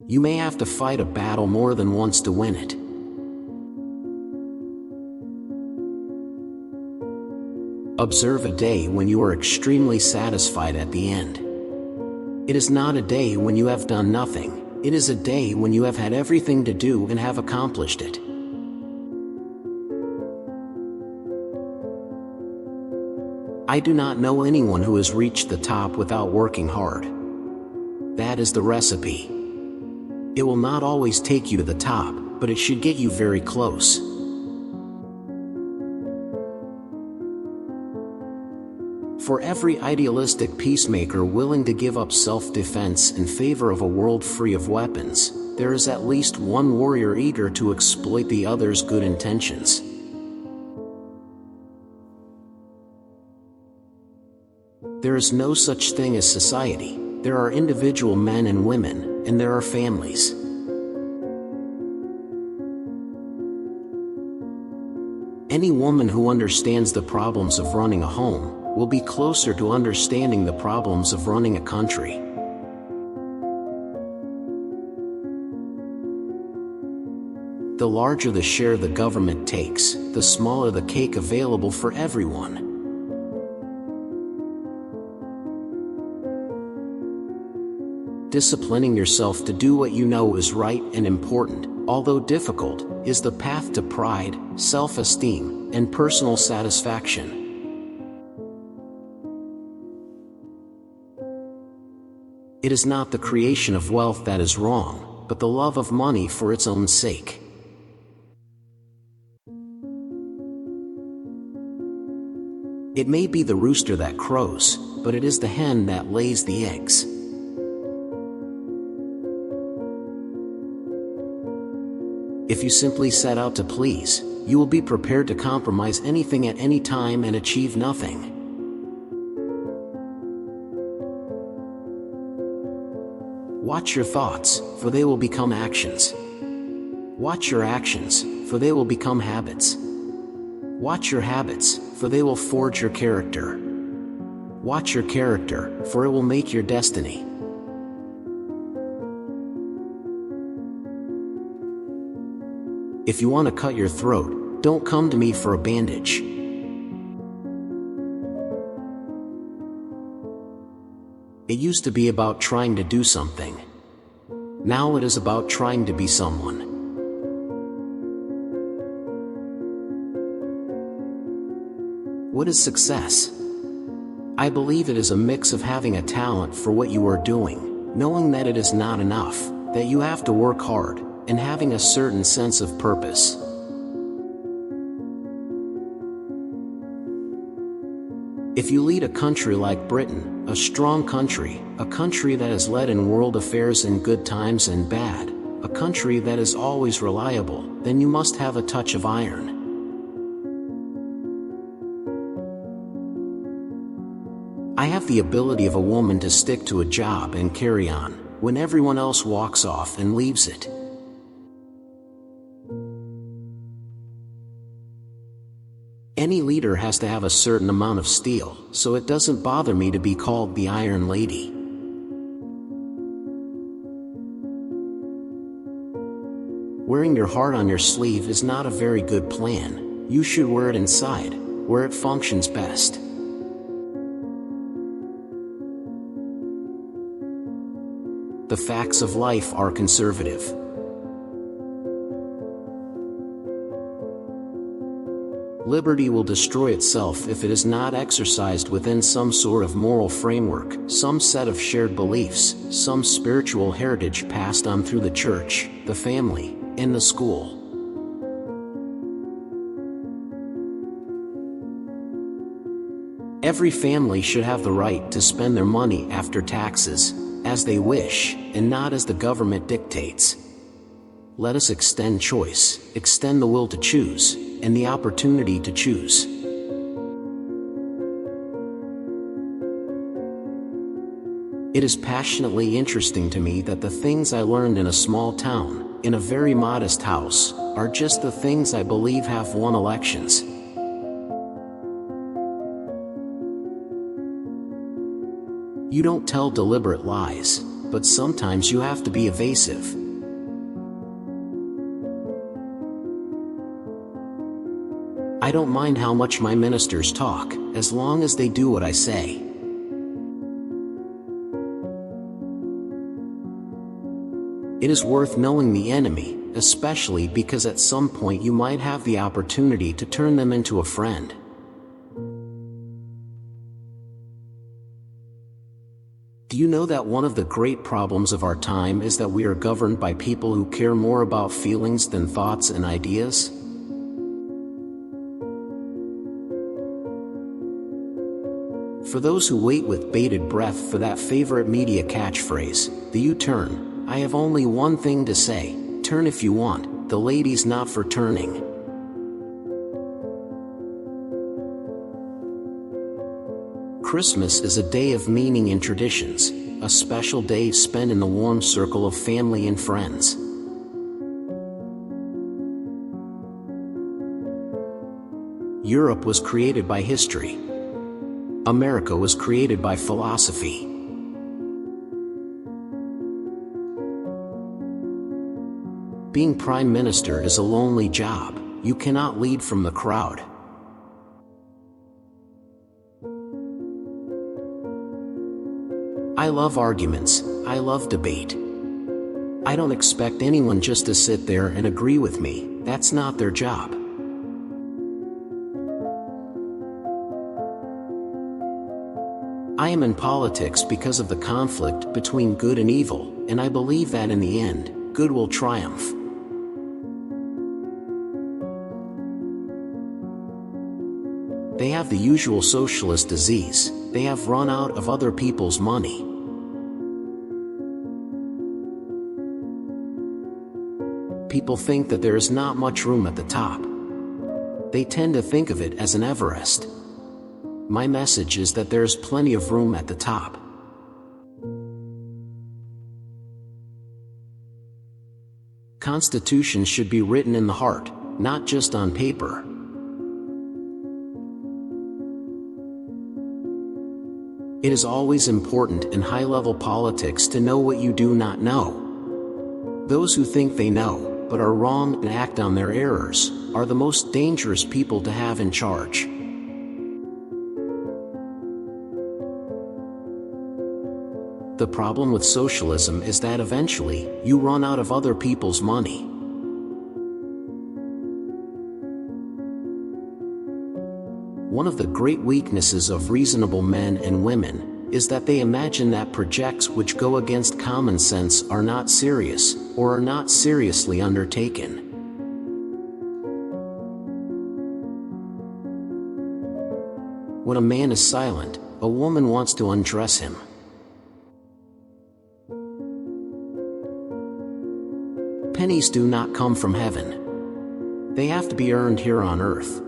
You may have to fight a battle more than once to win it. Observe a day when you are extremely satisfied at the end. It is not a day when you have done nothing, it is a day when you have had everything to do and have accomplished it. I do not know anyone who has reached the top without working hard. That is the recipe. It will not always take you to the top, but it should get you very close. For every idealistic peacemaker willing to give up self-defense in favor of a world free of weapons, there is at least one warrior eager to exploit the other's good intentions. There is no such thing as society. There are individual men and women, and there are families. Any woman who understands the problems of running a home will be closer to understanding the problems of running a country. The larger the share the government takes, the smaller the cake available for everyone. Disciplining yourself to do what you know is right and important, although difficult, is the path to pride, self-esteem, and personal satisfaction. It is not the creation of wealth that is wrong, but the love of money for its own sake. It may be the rooster that crows, but it is the hen that lays the eggs. If you simply set out to please, you will be prepared to compromise anything at any time and achieve nothing. Watch your thoughts, for they will become actions. Watch your actions, for they will become habits. Watch your habits, for they will forge your character. Watch your character, for it will make your destiny. If you want to cut your throat, don't come to me for a bandage. It used to be about trying to do something. Now it is about trying to be someone. What is success? I believe it is a mix of having a talent for what you are doing, knowing that it is not enough, that you have to work hard, and having a certain sense of purpose. If you lead a country like Britain, a strong country, a country that has led in world affairs in good times and bad, a country that is always reliable, then you must have a touch of iron. I have the ability of a woman to stick to a job and carry on, when everyone else walks off and leaves it. Any leader has to have a certain amount of steel, so it doesn't bother me to be called the Iron Lady. Wearing your heart on your sleeve is not a very good plan. You should wear it inside, where it functions best. The facts of life are conservative. Liberty will destroy itself if it is not exercised within some sort of moral framework, some set of shared beliefs, some spiritual heritage passed on through the church, the family, and the school. Every family should have the right to spend their money after taxes, as they wish, and not as the government dictates. Let us extend choice, extend the will to choose, and the opportunity to choose. It is passionately interesting to me that the things I learned in a small town, in a very modest house, are just the things I believe have won elections. You don't tell deliberate lies. but sometimes you have to be evasive. I don't mind how much my ministers talk, as long as they do what I say. It is worth knowing the enemy, especially because at some point you might have the opportunity to turn them into a friend. Do you know that one of the great problems of our time is that we are governed by people who care more about feelings than thoughts and ideas? For those who wait with bated breath for that favorite media catchphrase, the U-turn, I have only one thing to say: turn if you want, the lady's not for turning. Christmas is a day of meaning and traditions, a special day spent in the warm circle of family and friends. Europe was created by history. America was created by philosophy. Being Prime Minister is a lonely job. You cannot lead from the crowd. I love arguments. I love debate. I don't expect anyone just to sit there and agree with me. That's not their job. I am in politics because of the conflict between good and evil, and I believe that in the end, good will triumph. They have the usual socialist disease: they have run out of other people's money. People think that there is not much room at the top. They tend to think of it as an Everest. My message is that there is plenty of room at the top. Constitutions should be written in the heart, not just on paper. It is always important in high-level politics to know what you do not know. Those who think they know, but are wrong and act on their errors, are the most dangerous people to have in charge. The problem with socialism is that eventually, you run out of other people's money. One of the great weaknesses of reasonable men and women is that they imagine that projects which go against common sense are not serious, or are not seriously undertaken. When a man is silent, a woman wants to undress him. Pennies do not come from heaven. They have to be earned here on earth.